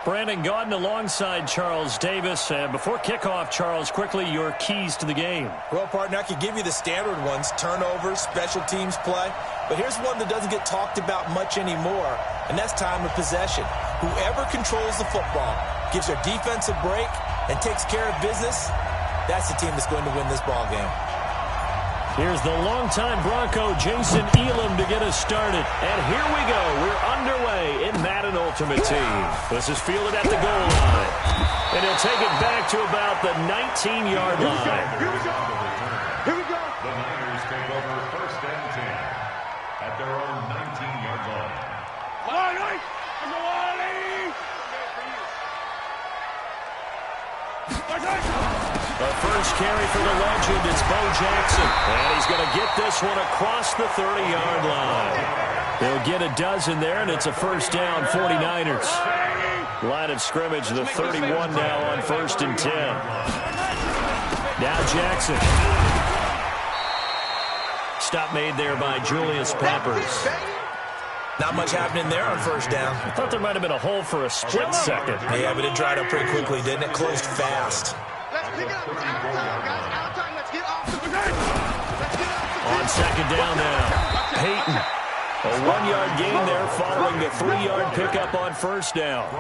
Brandon Gaudin alongside Charles Davis. Before kickoff, Charles, quickly your keys to the game. Well, partner, I could give you the standard ones, turnovers, special teams play. But here's one that doesn't get talked about much anymore, and that's time of possession. Whoever controls the football, gives their defense a break, and takes care of business, that's the team that's going to win this ball game. Here's the longtime Bronco, Jason Elam, to get us started. And here we go. We're underway in Madden Ultimate Team. This is fielded at the goal line. And he'll take it back to about the 19-yard line. Here we go. Here we go. The Niners take over first and 10 at their own 19-yard line. The first carry for the legend is Bo Jackson. And he's going to get this one across the 30-yard line. They'll get a dozen there, and it's a first down, 49ers. Line of scrimmage, the 31 now on first and 10. Now Jackson. Stop made there by Julius Peppers. Not much happening there on first down. I thought there might have been a hole for a split second. Yeah, but it dried up pretty quickly, didn't it? Closed fast. Let's pick it up. It's our time, guys. Our time. Let's get off the position. Let's get off the On second down now, Peyton. A 1-yard gain there following the 3-yard pickup on first down.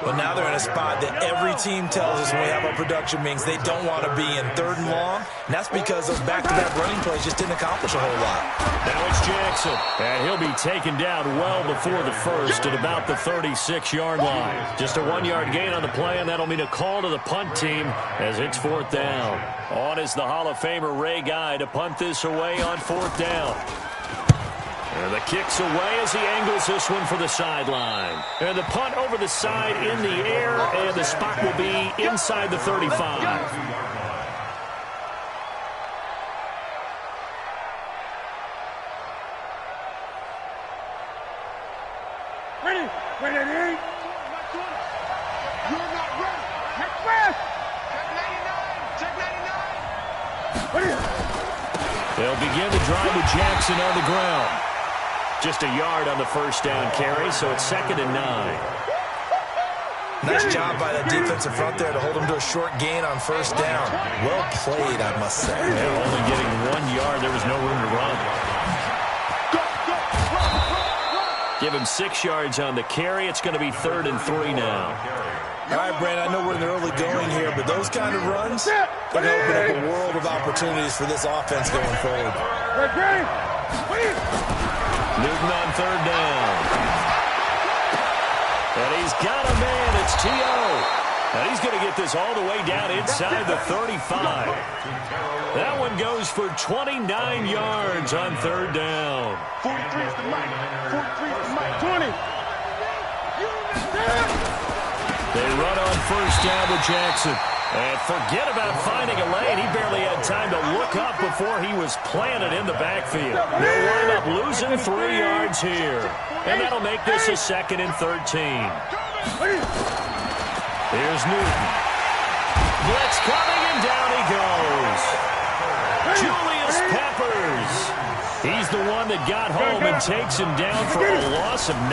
Well, now they're in a spot that every team tells us when we have our production meetings they don't want to be in, 3rd and long. And that's because those back-to-back running plays just didn't accomplish a whole lot. Now it's Jackson. And he'll be taken down well before the first at about the 36-yard line. Just a 1-yard gain on the play, and that'll mean a call to the punt team as it's 4th down. On is the Hall of Famer Ray Guy to punt this away on 4th down. And the kick's away as he angles this one for the sideline. And the punt over the side in the air, and the spot will be inside the 35. Ready. Ready. You're not ready. Check fast. Check 99. Check 99. Ready. They'll begin the drive with Jackson on the ground. Just a yard on the first down carry, so it's 2nd and 9. Nice job by that defensive front there to hold them to a short gain on first down. Well played, I must say. Yeah, only getting 1 yard. There was no room to run. Give him 6 yards on the carry. It's going to be 3rd and 3 now. All right, Brandon, I know we're in the early going here, but those kind of runs are going to open up a world of opportunities for this offense going forward. Newton on 3rd down. And he's got a man. It's T.O. And he's going to get this all the way down inside the 35. That one goes for 29 yards on 3rd down. 43 is the mic. 43 is the mic. 20. They run on first down with Jackson. And forget about finding a lane. He barely had time to look up before he was planted in the backfield. They'll wind up losing 3 yards here. And that'll make this a 2nd and 13. Here's Newton. Blitz coming, and down he goes. Julius Peppers. He's the one that got home and takes him down for a loss of 9.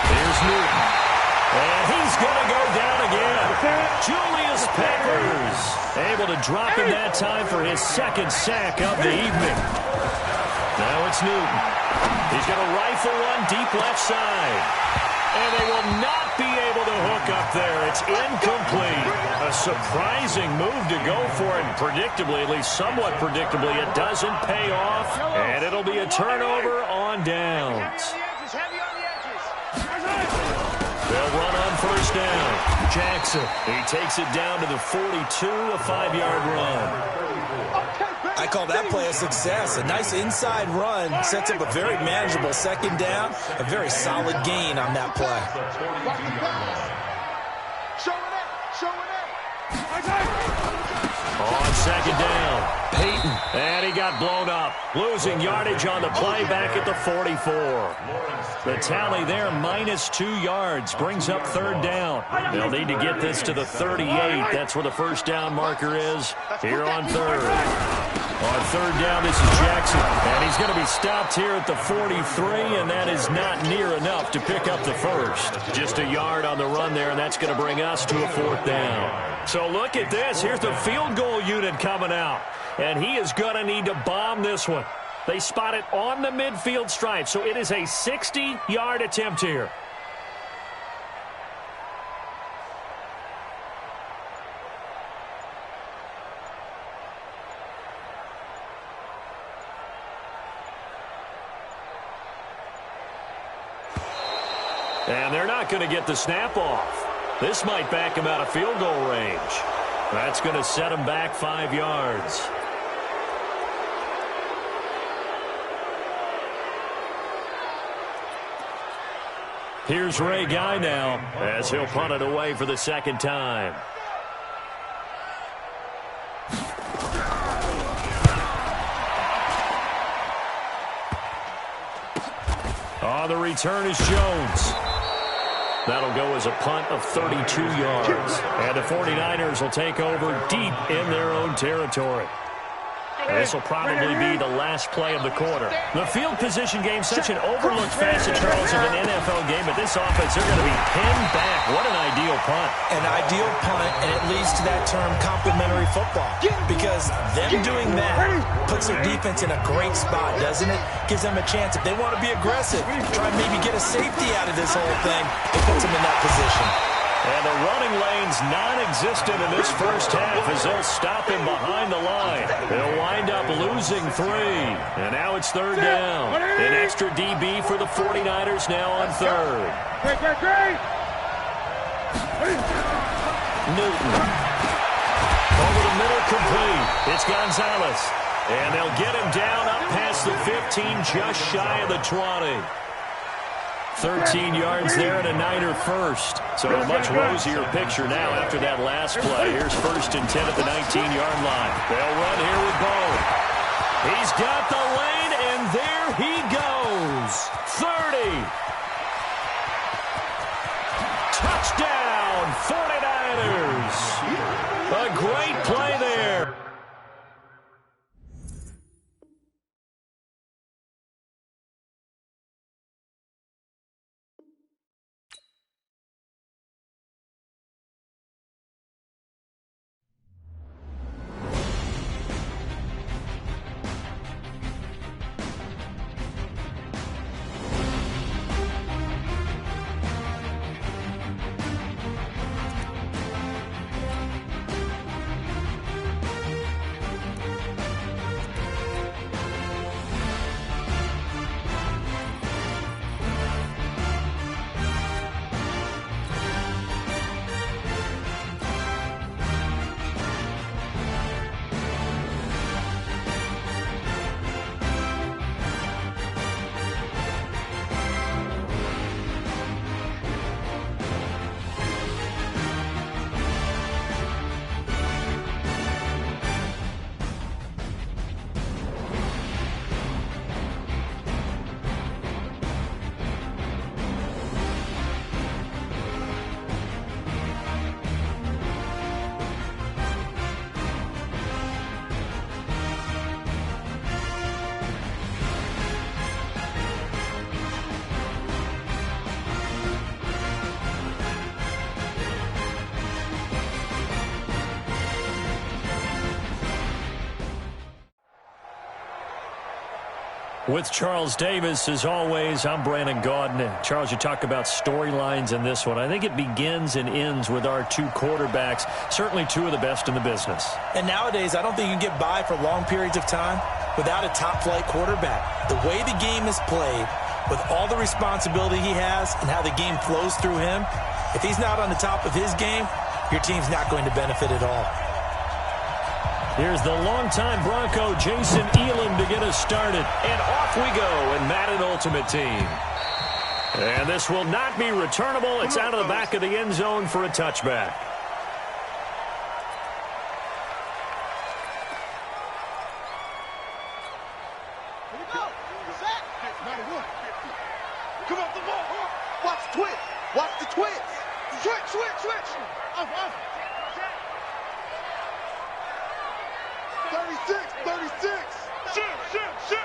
Here's Newton. And he's going to go down again. Julius Peppers able to drop him that time for his 2nd sack of the evening. Now it's Newton. He's going to rifle one deep left side. And they will not be able to hook up there. It's incomplete. A surprising move to go for it. Predictably, at least somewhat predictably, it doesn't pay off. And it'll be a turnover on downs. They'll run on first down. Jackson, he takes it down to the 42, a 5-yard run. I call that play a success. A nice inside run sets up a very manageable 2nd down. A very solid gain on that play. On 2nd down, Peyton, and he got blown up. Losing yardage on the play back at the 44. The tally there, -2 yards, brings up 3rd down. They'll need to get this to the 38. That's where the first down marker is here on 3rd. On 3rd down, this is Jackson, and he's He's going to be stopped here at the 43, and that is not near enough to pick up the first. Just a yard on the run there, and that's going to bring us to a 4th down. So look at this. Here's the field goal unit coming out, and he is going to need to bomb this one. They spot it on the midfield stripe, so it is a 60-yard attempt here. And they're not going to get the snap off. This might back him out of field goal range. That's going to set him back 5 yards. Here's Ray Guy now as he'll punt it away for the 2nd time. On the return is Jones. That'll go as a punt of 32 yards. And the 49ers will take over deep in their own territory. This will probably be the last play of the quarter. The field position game, such an overlooked facet, Charles, of an NFL game. But this offense, they're going to be pinned back. What an ideal punt. An ideal punt, and it leads to that term complementary football. Because them doing that puts their defense in a great spot, doesn't it? Gives them a chance. If they want to be aggressive, try and maybe get a safety out of this whole thing, it puts them in that position. And the running lane's non-existent in this first half as they'll stop him behind the line. They'll wind up losing 3. And now it's 3rd down. An extra DB for the 49ers now on 3rd. Newton. Over the middle, complete. It's Gonzalez. And they'll get him down up past the 15, just shy of the 20. 13 yards there and a Niner first. So a much rosier picture now after that last play. Here's 1st and 10 at the 19-yard line. They'll run here with Bone. He's got the lane, and there he goes. 30. Touchdown, 49ers. A great play there. With Charles Davis, as always, I'm Brandon Gaudin. Charles, you talk about storylines in this one. I think it begins and ends with our 2 quarterbacks, certainly 2 of the best in the business. And nowadays, I don't think you can get by for long periods of time without a top-flight quarterback. The way the game is played, with all the responsibility he has and how the game flows through him, if he's not on the top of his game, your team's not going to benefit at all. Here's the longtime Bronco, Jason Elam, to get us started. And off we go in Madden Ultimate Team. And this will not be returnable. It's out of the back of the end zone for a touchback. Here we go. Set. 91. Come off the ball. Watch the twitch. Watch the twitch. Switch. Off. 36. Shoot.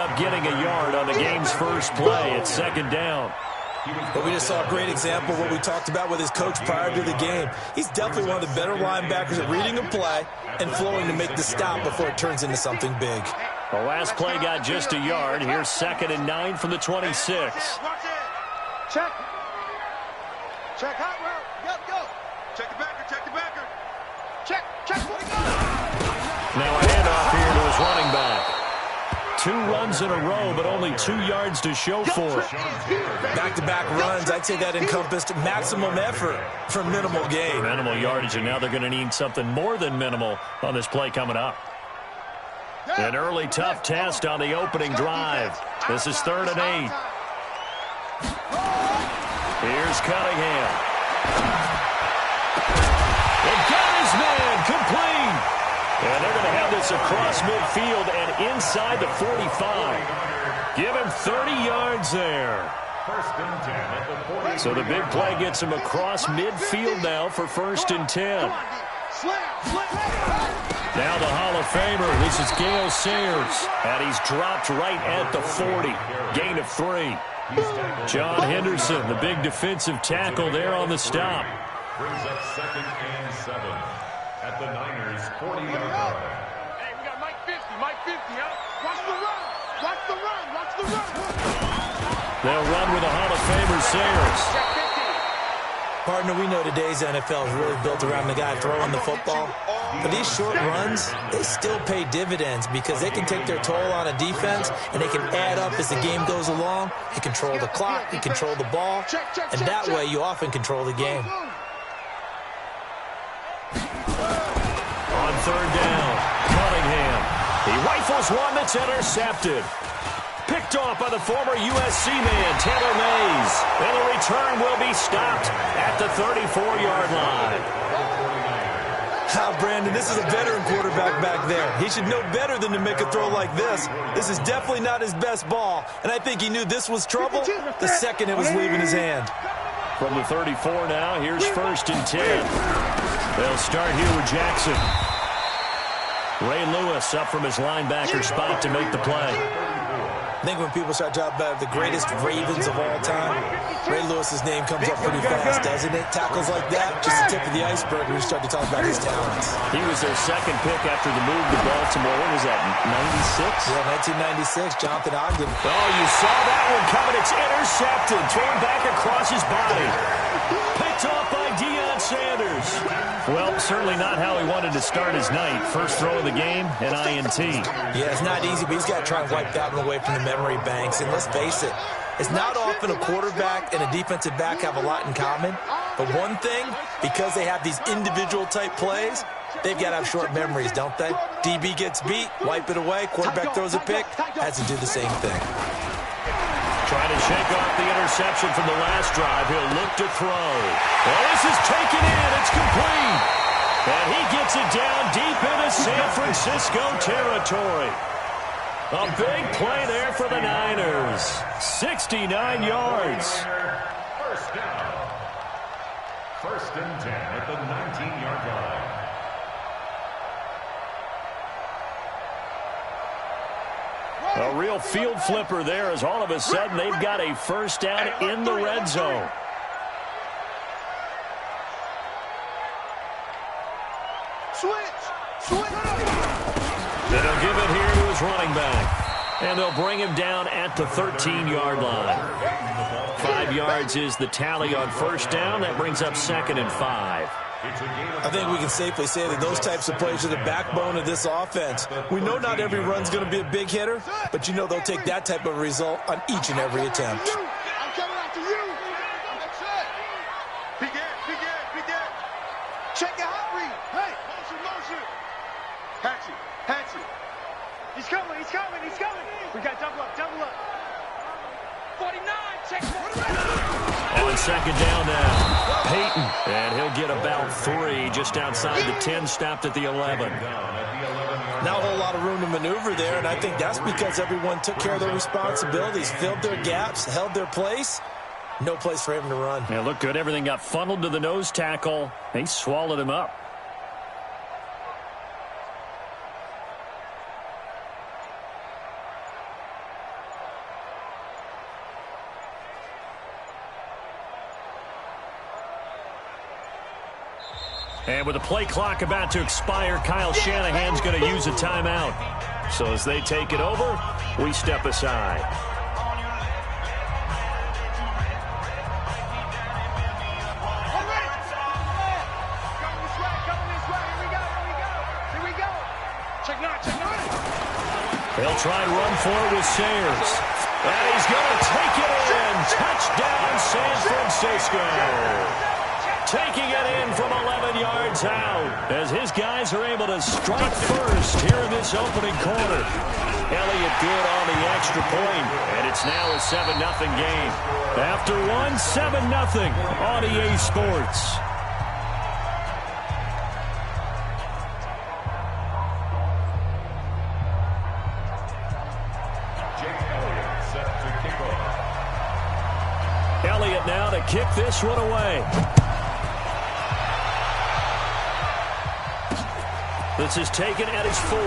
up getting a yard on the game's first play. It's second down. But we just saw a great example of what we talked about with his coach prior to the game. He's definitely one of the better linebackers at reading a play and flowing to make the stop before it turns into something big. The last play got just a yard. Here's 2nd and 9 from the 26. Check. Check hot route. Yep, go. Check the backer, check the backer. Check, where he goes. Now a handoff here to his running back. 2 runs in a row, but only 2 yards to show for it. Back-to-back runs, I'd say that encompassed maximum effort for minimal gain. Minimal yardage, and now they're going to need something more than minimal on this play coming up. An early tough test on the opening drive. This is 3rd and 8. Here's Cunningham. It got his man complete. And they're going to have this across midfield and inside the 45. Give him 30 yards there. So the big play gets him across midfield now for 1st and 10. Now the Hall of Famer, this is Gale Sayers. And he's dropped right at the 40. Gain of 3. John Henderson, the big defensive tackle there on the stop. Brings up 2nd and 7 at the Niners' 40-yard line. Hey, we got Mike 50, huh? Watch the run. They'll run with the Hall of Famer Sayers. Partner, we know today's NFL is really built around the guy throwing the football. But these short runs, they still pay dividends because they can take their toll on a defense and they can add up as the game goes along. You control the clock, you control the ball, and that way you often control the game. On 3rd down, Cunningham. He rifles one that's intercepted. Picked off by the former USC man, Taylor Mays. And the return will be stopped at the 34-yard line. Brandon, this is a veteran quarterback back there. He should know better than to make a throw like this. This is definitely not his best ball, and I think he knew this was trouble the second it was leaving his hand. From the 34 now, here's 1st and 10. They'll start here with Jackson. Ray Lewis up from his linebacker spot to make the play. I think when people start talking about the greatest Ravens of all time, Ray Lewis's name comes up pretty fast, doesn't it? Tackles like that, just the tip of the iceberg when you start to talk about his talents. He was their 2nd pick after the move to Baltimore. What was that, 96? Yeah, 1996, Jonathan Ogden. Oh, you saw that one coming. It's intercepted. Thrown back across his body. Picked off by Deion Sanders. Well, certainly not how he wanted to start his night. First throw of the game, an INT. Yeah, it's not easy, but he's got to try and wipe that one away from the memory banks. And let's face it, it's not often a quarterback and a defensive back have a lot in common. But one thing, because they have these individual type plays, they've got to have short memories, don't they? DB gets beat, wipe it away, quarterback throws a pick, has to do the same thing. Trying to shake off the interception from the last drive. He'll look to throw. Well, this is taken in. It's complete. And he gets it down deep into San Francisco territory. A big play there for the Niners. 69 yards. First down. 1st and 10 at the 19-yard line. A real field flipper there as all of a sudden they've got a first down in the red zone. Switch. They'll give it here to his running back. And they'll bring him down at the 13-yard line. 5 yards is the tally on first down. That brings up 2nd and 5. I think we can safely say that those types of plays are the backbone of this offense. We know not every run's going to be a big hitter, but you know they'll take that type of result on each and every attempt. I'm coming after you. That's it. Big Ed. Check your hot read. Hey, motion. Hatchet. He's coming. We got double up. 49, check. On 2nd down now, Peyton. And he'll get about 3 just outside the 10, stopped at the 11. Not a whole lot of room to maneuver there, and I think that's because everyone took care of their responsibilities, filled their gaps, held their place. No place for him to run. Yeah, looked good. Everything got funneled to the nose tackle. They swallowed him up. And with the play clock about to expire, Kyle Shanahan's going to use a timeout. So as they take it over, we step aside. They'll try and run for it with Sayers. And he's going to take it in. Touchdown, San Francisco. Taking it in from 11 yards out as his guys are able to strike first here in this opening quarter. Elliott good on the extra point, and it's now a 7-0 game. After one, 7-0 on EA Sports. Elliott now to kick this one away. This is taken at his 4.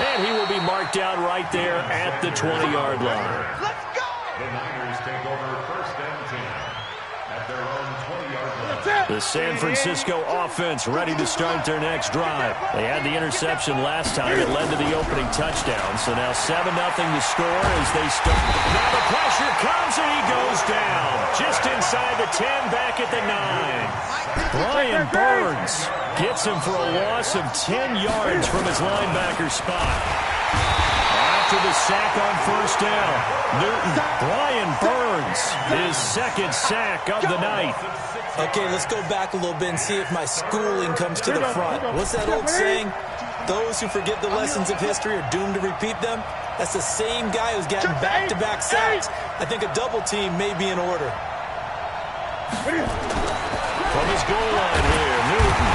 And he will be marked down right there at the 20-yard line. Let's go! The Niners take over first and 10 at their own 20-yard line. The San Francisco offense ready to start their next drive. They had the interception last time. It led to the opening touchdown. So now 7-0 to score as they start. Now the pressure comes and he goes down. Just inside the 10, back at the 9. Brian Burns gets him for a loss of 10 yards from his linebacker spot. After the sack on first down, Brian Burns, his second sack of the night. Okay, let's go back a little bit and see if my schooling comes to the front. What's that old saying? Those who forget the lessons of history are doomed to repeat them. That's the same guy who's gotten back-to-back sacks. I think a double team may be in order. From his goal line here, Newton.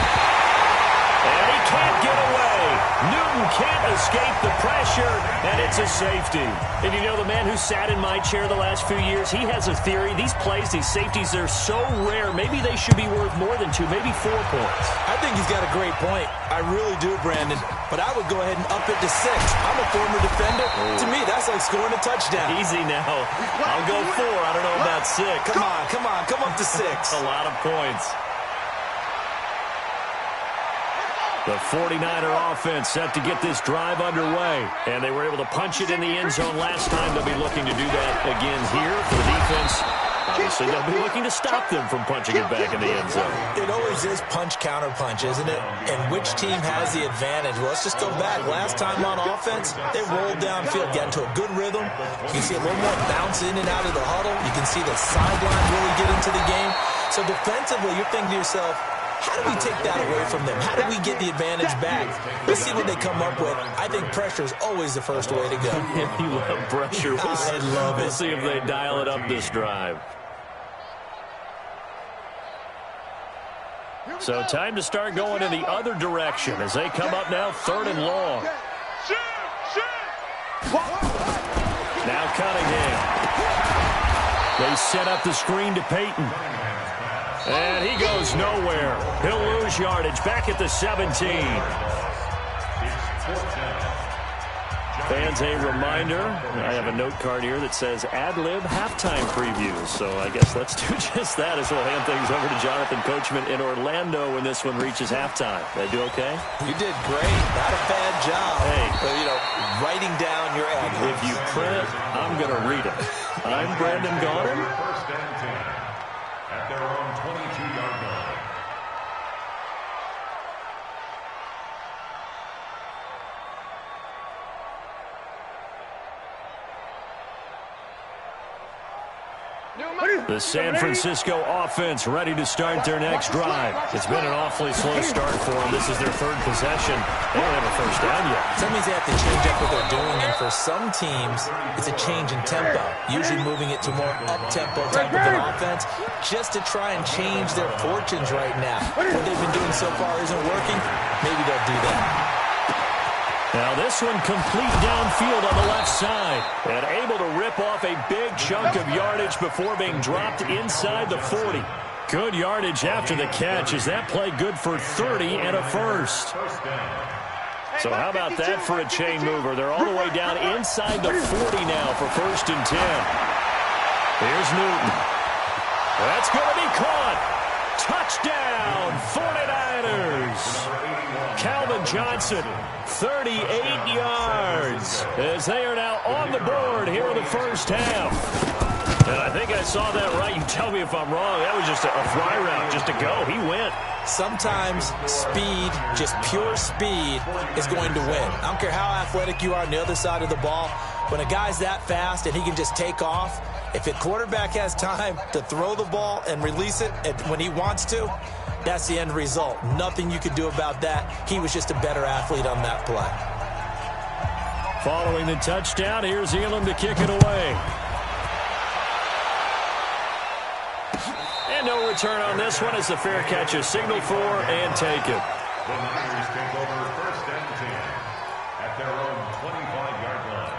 And he can't get away. Newton can't escape the pressure, and it's a safety. And you know, the man who sat in my chair the last few years, he has a theory. These plays, these safeties, they're so rare. Maybe they should be worth more than 2, maybe 4 points. I think he's got a great point. I really do, Brandon. But I would go ahead and up it to 6. I'm a former defender. To me, that's like scoring a touchdown. Easy now. I'll go 4. I don't know about 6. Come on. Come up to 6. A lot of points. The 49er offense set to get this drive underway. And they were able to punch it in the end zone last time. They'll be looking to do that again here for the defense. Obviously, they'll be looking to stop them from punching it back in the end zone. It always is punch-counter-punch, isn't it? And which team has the advantage? Well, let's just go back. Last time on offense, they rolled downfield, got into a good rhythm. You can see a little more bounce in and out of the huddle. You can see the sideline really get into the game. So defensively, you're thinking to yourself, how do we take that away from them? How do we get the advantage back? Let's see what they come up with. I think pressure is always the first way to go. You love pressure. I love it. We'll see if they dial it up this drive. So time to start going in the other direction as they come up now 3rd and long. Now Cunningham. They set up the screen to Peyton. And he goes nowhere. He'll lose yardage back at the 17. Fans, a reminder, I have a note card here that says ad-lib halftime previews. So I guess let's do just that as we'll hand things over to Jonathan Coachman in Orlando when this one reaches halftime. Did I do okay? You did great. Not a bad job. Hey. But, writing down your ad. If you print it, I'm going to read it. I'm Brandon Gaudin. First and 10 at their own 22-yard line. The San Francisco offense ready to start their next drive. It's been an awfully slow start for them. This is their 3rd possession. They don't have a first down yet. That means they have to change up what they're doing, and for some teams, it's a change in tempo, usually moving it to more up-tempo type of an offense just to try and change their fortunes right now. What they've been doing so far isn't working. Maybe they'll do that. Now this one complete downfield on the left side. And able to rip off a big chunk of yardage before being dropped inside the 40. Good yardage after the catch. Is that play good for 30 and a first? So how about that for a chain mover? They're all the way down inside the 40 now for 1st and 10. Here's Newton. That's going to be caught. Touchdown, 49ers. Calvin Johnson, 38 yards, as they are now on the board here in the first half. And I think I saw that right. You tell me if I'm wrong. That was just a fly route, just to go. He went. Sometimes speed, just pure speed, is going to win. I don't care how athletic you are on the other side of the ball. When a guy's that fast and he can just take off, if a quarterback has time to throw the ball and release it when he wants to, that's the end result. Nothing you could do about that. He was just a better athlete on that play. Following the touchdown, here's Elam to kick it away. And no return on this one as the fair catch is signaled for and taken. The Niners take over first and 10 at their own 25-yard line.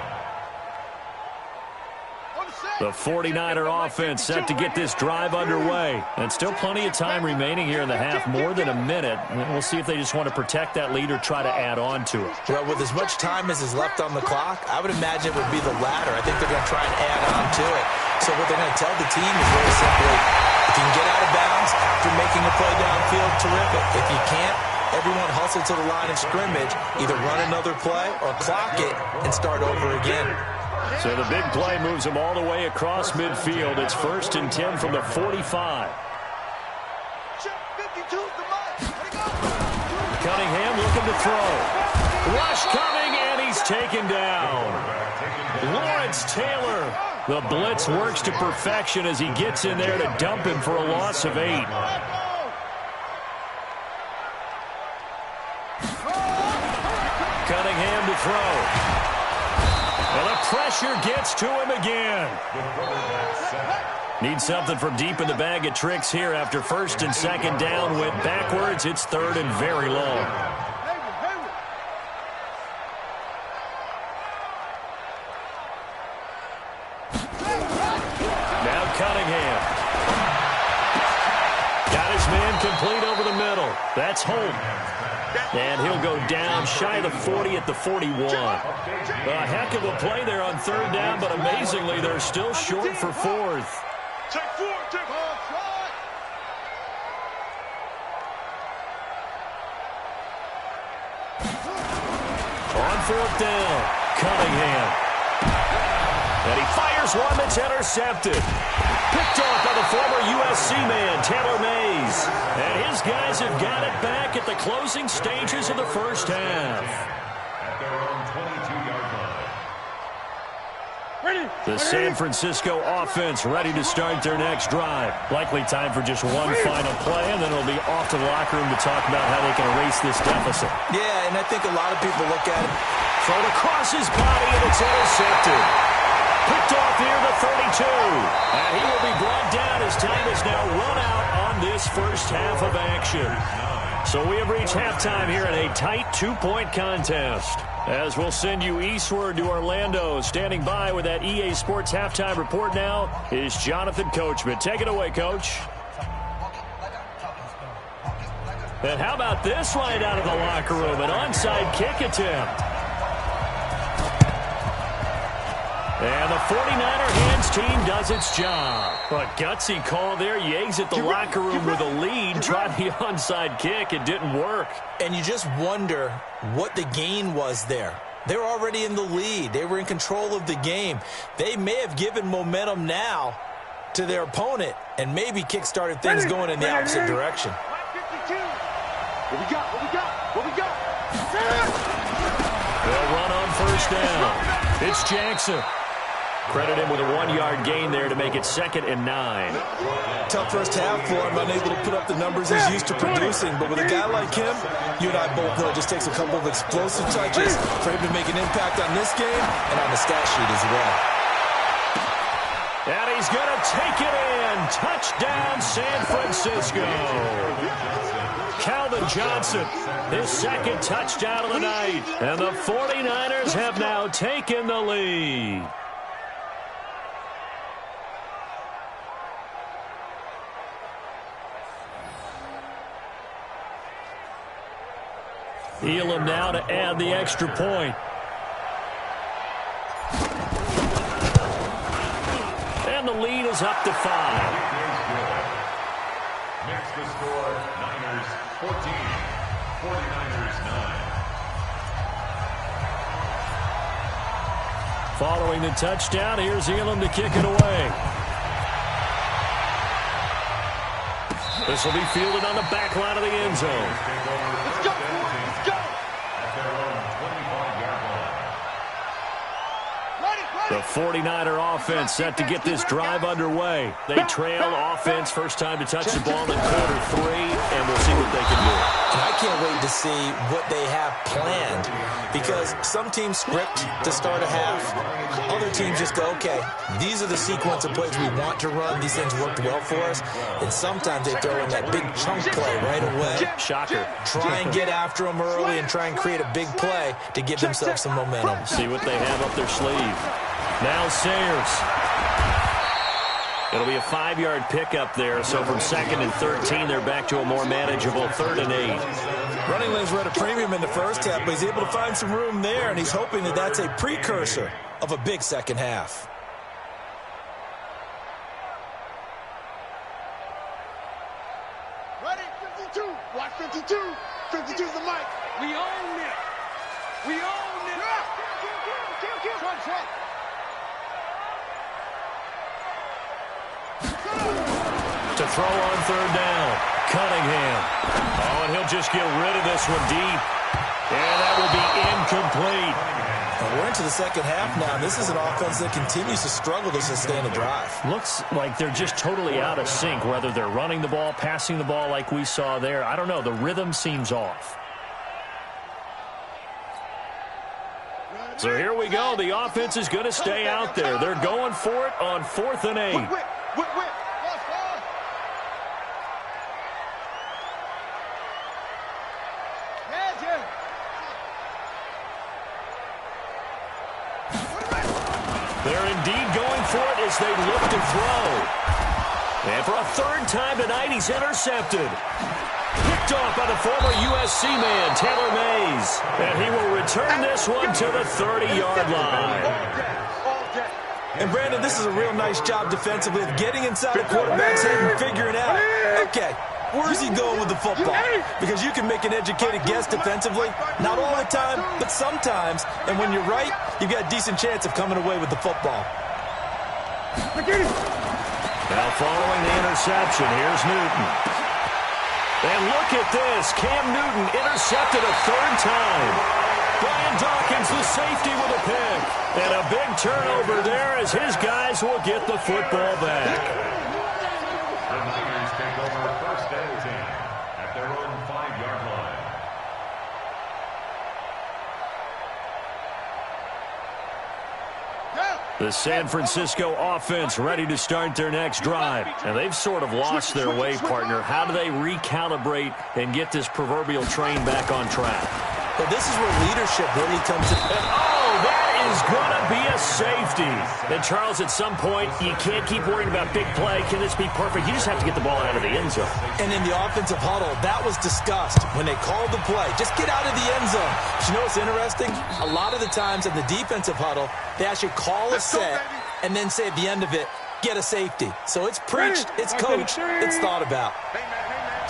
The 49er offense set to get this drive underway. And still plenty of time remaining here in the half, more than a minute. We'll see if they just want to protect that lead or try to add on to it. Well, with as much time as is left on the clock, I would imagine it would be the latter. I think they're going to try and add on to it. So what they're going to tell the team is very simply, if you can get out of bounds after making a play downfield, terrific. If you can't, everyone hustle to the line of scrimmage, either run another play or clock it and start over again. So the big play moves them all the way across midfield. It's 1st and 10 from the 45. Cunningham looking to throw. Rush coming, and he's taken down. Lawrence Taylor. The blitz works to perfection as he gets in there to dump him for a loss of 8. Cunningham to throw. Well, the pressure gets to him again. Need something from deep in the bag of tricks here after 1st and 2nd down. Went backwards. It's 3rd and very long. Now Cunningham. Got his man complete over the middle. That's Holt. And he'll go down shy of the 40 at the 41. A heck of a play there on 3rd down, but amazingly, they're still short for 4th. On 4th down, Cunningham. And he fires one that's intercepted. Picked off by the former USC man, Taylor Mays. And his guys have got it back at the closing stages of the first half. At their own 22-yard line. The San Francisco offense ready to start their next drive. Likely time for just one final play, and then it'll be off to the locker room to talk about how they can erase this deficit. Yeah, and I think a lot of people look at it. Thrown across his body, and it's intercepted. Picked off here the 32. And he will be brought down as time is now run out on this first half of action. So we have reached halftime here in a tight 2-point contest. As we'll send you eastward to Orlando. Standing by with that EA Sports halftime report now is Jonathan Coachman. Take it away, Coach. And how about this right out of the locker room? An onside kick attempt. And the 49er hands team does its job. A gutsy call there. You exit the locker room with a lead. Tried the onside kick. It didn't work. And you just wonder what the gain was there. They were already in the lead. They were in control of the game. They may have given momentum now to their opponent and maybe kick-started things going in the opposite direction. What we got? What we got? What we got? They'll run on 1st down. It's Jackson. Credit him with a 1-yard gain there to make it 2nd and 9. Tough first half for him, unable to put up the numbers he's used to producing. But with a guy like him, you and I both know it just takes a couple of explosive touches for him to make an impact on this game and on the stat sheet as well. And he's going to take it in. Touchdown, San Francisco. Calvin Johnson, his 2nd touchdown of the night. And the 49ers have now taken the lead. Elam now to add the extra point. And the lead is up to 5. Following the touchdown, here's Elam to kick it away. This will be fielded on the back line of the end zone. Let's go, boys. Let's go. At their own 25-yard line. The 49er offense set to get this drive underway. They trail offense first time to touch the ball in quarter 3, and we'll see what they can do. And I can't wait to see what they have planned, because some teams script to start a half. Other teams just go, okay, these are the sequence of plays we want to run. These things worked well for us. And sometimes they throw in that big chunk play right away. Shocker. Try and get after them early and try and create a big play to give themselves some momentum. See what they have up their sleeve. Now Sayers. It'll be a 5-yard pickup there, so from 2nd and 13, they're back to a more manageable 3rd and 8. Running lanes were at a premium in the first half, but he's able to find some room there, and he's hoping that that's a precursor of a big second half. Ready? 52. Watch 52. 52's the mic. We own it. We own it. Kill. Try. To throw on 3rd down. Cunningham. Oh, and he'll just get rid of this one deep. And that will be incomplete. And we're into the second half now. This is an offense that continues to struggle to sustain a drive. Looks like they're just totally out of sync, whether they're running the ball, passing the ball like we saw there. I don't know. The rhythm seems off. So here we go. The offense is going to stay out there. They're going for it on 4th and 8. Whip. They're indeed going for it as they look to throw. And for a 3rd time tonight, he's intercepted. Picked off by the former USC man, Taylor Mays. And he will return this one to the 30-yard line. And, Brandon, this is a real nice job defensively of getting inside the quarterback's head and figuring out, okay, where's he going with the football? Because you can make an educated guess defensively, not all the time, but sometimes. And when you're right, you've got a decent chance of coming away with the football. Now following the interception, here's Newton. And look at this. Cam Newton intercepted a 3rd time. Brian Dawkins, the safety, with a pick. And a big turnover there as his guys will get the football back. The Niners take over 1st and 10 at their own 5-yard line. The San Francisco offense ready to start their next drive. And they've sort of lost their way, partner. How do they recalibrate and get this proverbial train back on track? But this is where leadership really comes in. Oh, that is going to be a safety. And, Charles, at some point, you can't keep worrying about big play. Can this be perfect? You just have to get the ball out of the end zone. And in the offensive huddle, that was discussed when they called the play. Just get out of the end zone. But you know what's interesting? A lot of the times in the defensive huddle, they actually call a set and then say at the end of it, get a safety. So it's preached, it's coached, it's thought about.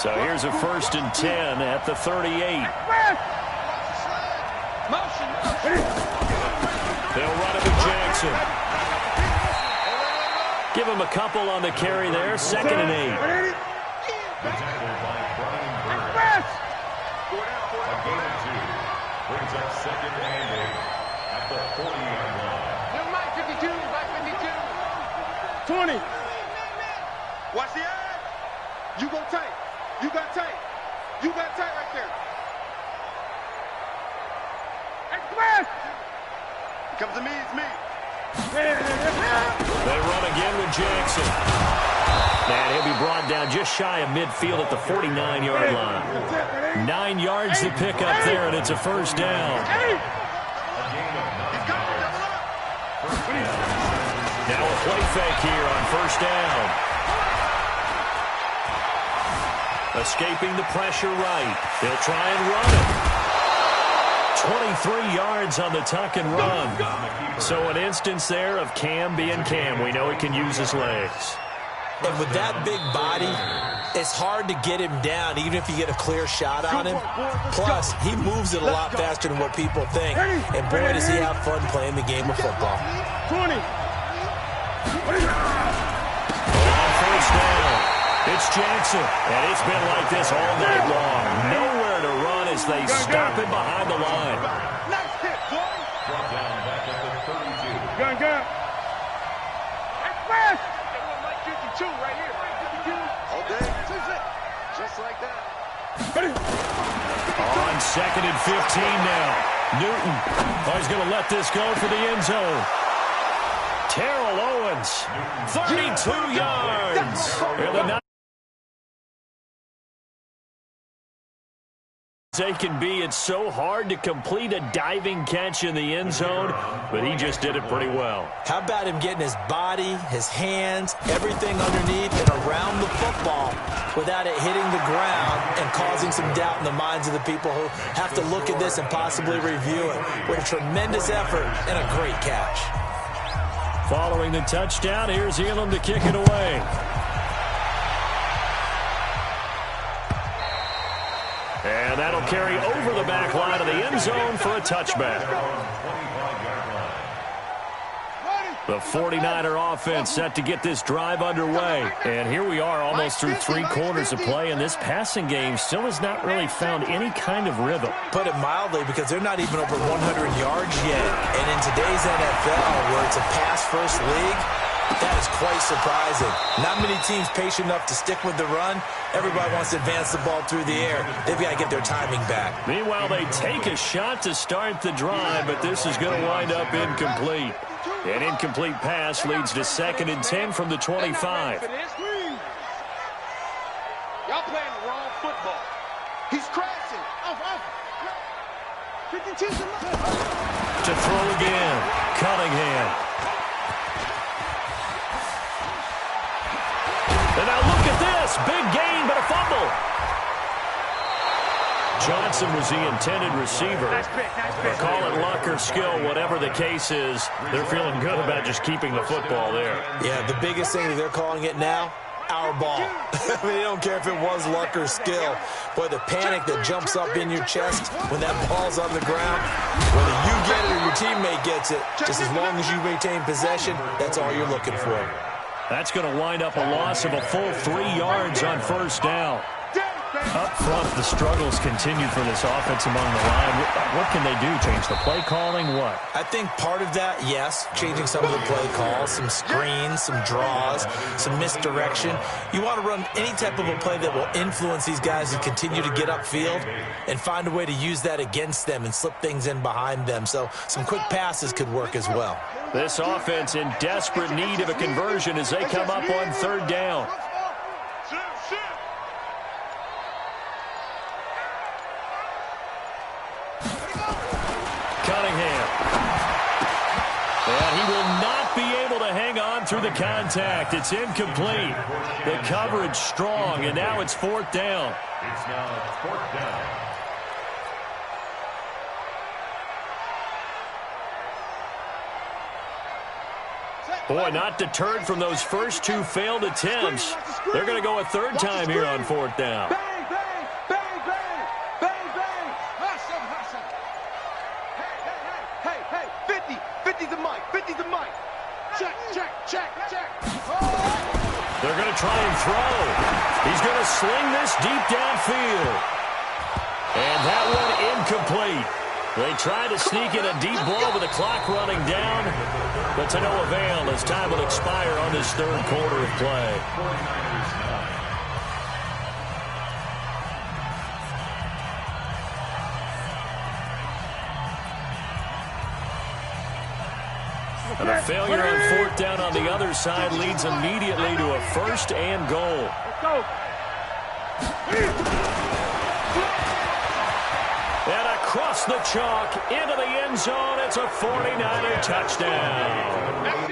So here's a 1st and 10 at the 38. They'll run it with Jackson. Give him a couple on the carry there. 2nd and 8. The tackle by Brian Burns. A gain of 2 brings up 2nd and 8 at the 40-yard line. 20. Watch the eye. You go tight. You got tight. You got tight right there. Hey, comes to me, it's me. They run again with Jackson. And he'll be brought down just shy of midfield at the 49-yard line. 9 yards to pick up there, and it's a 1st down. Now a play fake here on 1st down. Escaping the pressure right. They'll try and run it. 23 yards on the tuck and run. So an instance there of Cam being Cam. We know he can use his legs. And with that big body, it's hard to get him down, even if you get a clear shot on him. Plus, he moves it a lot faster than what people think. And boy, does he have fun playing the game of football. 20. On first down, it's Jackson. And it's been like this all night long. Nowhere to run as they stop him behind the line. Nice hit, boy. Brought down back at the 32. Gun. That's fast. They want Mike 52 right here. All day. Just like that. On 2nd and 15 now. Newton. Oh, he's going to let this go for the end zone. Terrell Owens, 32 yards. And the they can be. It's so hard to complete a diving catch in the end zone, but he just did it pretty well. How about him getting his body, his hands, everything underneath and around the football without it hitting the ground and causing some doubt in the minds of the people who have to look at this and possibly review it. What a tremendous effort and a great catch. Following the touchdown, here's Elam to kick it away. And that'll carry over the back line of the end zone for a touchback. The 49er offense set to get this drive underway. And here we are almost through 3 quarters of play, and this passing game still has not really found any kind of rhythm. Put it mildly, because they're not even over 100 yards yet. And in today's NFL, where it's a pass-first league, that is quite surprising. Not many teams patient enough to stick with the run. Everybody wants to advance the ball through the air. They've got to get their timing back. Meanwhile, they take a shot to start the drive, but this is going to wind up incomplete. An incomplete pass leads to 2nd and 10 from the 25. Y'all playing the wrong football. He's crashing. Off. 52 To throw again, Cunningham. And now look at this. Big gain, but a fumble. Johnson was the intended receiver. Nice pick. Or call it luck or skill, whatever the case is. They're feeling good about just keeping the football there. Yeah, the biggest thing that they're calling it now, our ball. I mean, they don't care if it was luck or skill. Boy, the panic that jumps up in your chest when that ball's on the ground, whether you get it or your teammate gets it, just as long as you maintain possession, that's all you're looking for. That's going to wind up a loss of a full 3 yards on first down. Up front, the struggles continue for this offense among the line. What can they do? Change the play calling? What? I think part of that, yes, changing some of the play calls, some screens, some draws, some misdirection. You want to run any type of a play that will influence these guys and continue to get upfield and find a way to use that against them and slip things in behind them. So some quick passes could work as well. This offense in desperate need of a conversion as they come up on 3rd down. Cunningham. And he will not be able to hang on through the contact. It's incomplete. The coverage strong, and now it's 4th down. It's now 4th down. Boy, not deterred from those first 2 failed attempts. They're going to go a 3rd time here on 4th down. Bang, bang, bang, bang, bang, bang. Hustle. Hey, 50 the mic, 50 the mic. Check. They're going to try and throw. He's going to sling this deep downfield. And that one incomplete. They try to sneak in a deep ball with the clock running down, but to no avail as time will expire on this 3rd quarter of play. And a failure on 4th down on the other side leads immediately to a 1st and goal. Let's go. And across the chalk into the end zone, it's a 49er touchdown.